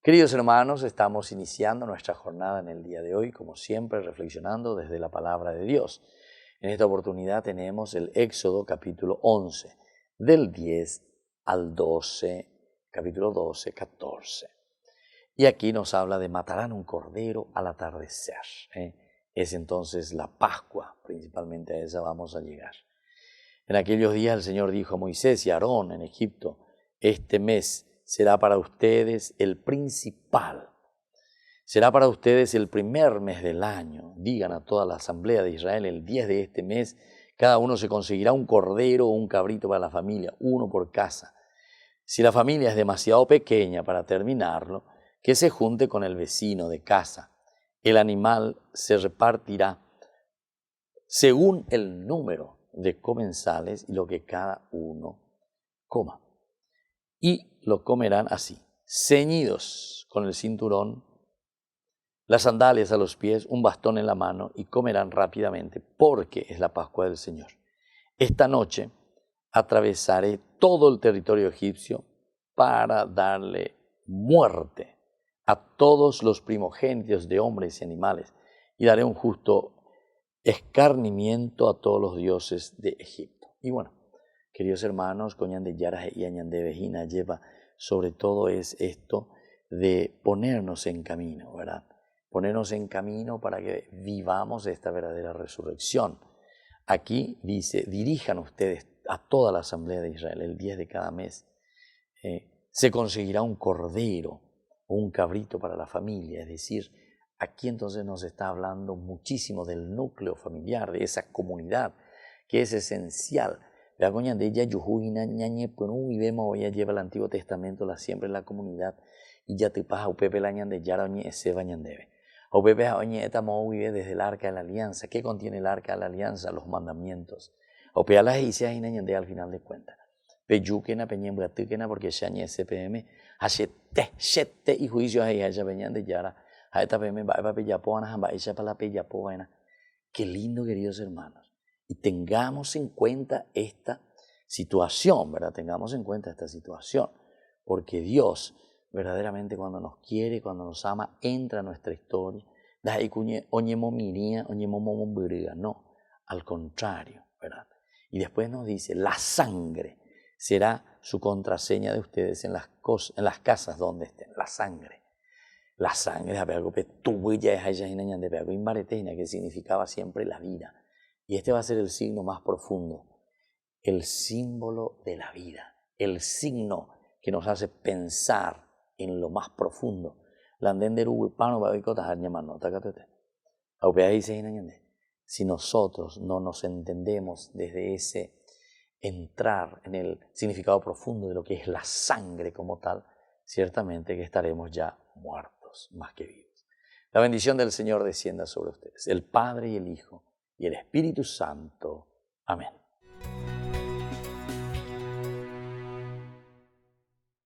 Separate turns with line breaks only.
Queridos hermanos, estamos iniciando nuestra jornada en el día de hoy, como siempre, reflexionando desde la palabra de Dios. En esta oportunidad tenemos el Éxodo capítulo 11, del 10 al 12, capítulo 12, 14. Y aquí nos habla de matarán un cordero al atardecer. Es entonces la Pascua, principalmente a esa vamos a llegar. En aquellos días el Señor dijo a Moisés y a Aarón en Egipto: este mes será para ustedes el principal. Será para ustedes el primer mes del año. Digan a toda la asamblea de Israel: el 10 de este mes, cada uno se conseguirá un cordero o un cabrito para la familia, uno por casa. Si la familia es demasiado pequeña para terminarlo, que se junte con el vecino de casa. El animal se repartirá según el número de comensales y lo que cada uno coma. Y lo comerán así, ceñidos con el cinturón, las sandalias a los pies, un bastón en la mano, y comerán rápidamente, porque es la Pascua del Señor. Esta noche atravesaré todo el territorio egipcio para darle muerte a todos los primogénitos de hombres y animales, y daré un justo escarnimiento a todos los dioses de Egipto. Y bueno, queridos hermanos, coñan de Yara y Añan de Vejina lleva sobre todo es esto de ponernos en camino, ¿verdad? Ponernos en camino para que vivamos esta verdadera resurrección. Aquí dice: dirijan ustedes a toda la asamblea de Israel el 10 de cada mes. Se conseguirá un cordero o un cabrito para la familia, es decir, aquí entonces nos está hablando muchísimo del núcleo familiar, de esa comunidad que es esencial. La coña de ella, Yujuina, ñañe, pues y vemos, hoy lleva el Antiguo Testamento, la siempre en la comunidad, y ya te pasa, upepe la ñan de Yara, oñe, ese bañan debe. Upepe, oñe, etamo, vive desde el Arca de la Alianza. ¿Qué contiene el Arca de la Alianza? Los mandamientos. Opea las hice ahí ñan de al final de cuentas. Peyuquena, peñembra, tuquena, porque ya ñe SPM, hachete, chete, y juicios ahí, allá peñan de Yara. A esta PM va a peyapoana, va a echar para la peyapoana. Qué lindo, queridos hermanos. Y tengamos en cuenta esta situación, ¿verdad? Tengamos en cuenta esta situación. Porque Dios, verdaderamente, cuando nos quiere, cuando nos ama, entra a nuestra historia. No, al contrario, ¿verdad? Y después nos dice: la sangre será su contraseña de ustedes en las casas donde estén. La sangre. La sangre, que significaba siempre la vida. Y este va a ser el signo más profundo, el símbolo de la vida, el signo que nos hace pensar en lo más profundo. Si nosotros no nos entendemos desde ese entrar en el significado profundo de lo que es la sangre como tal, ciertamente que estaremos ya muertos más que vivos. La bendición del Señor descienda sobre ustedes, el Padre y el Hijo y el Espíritu Santo. Amén.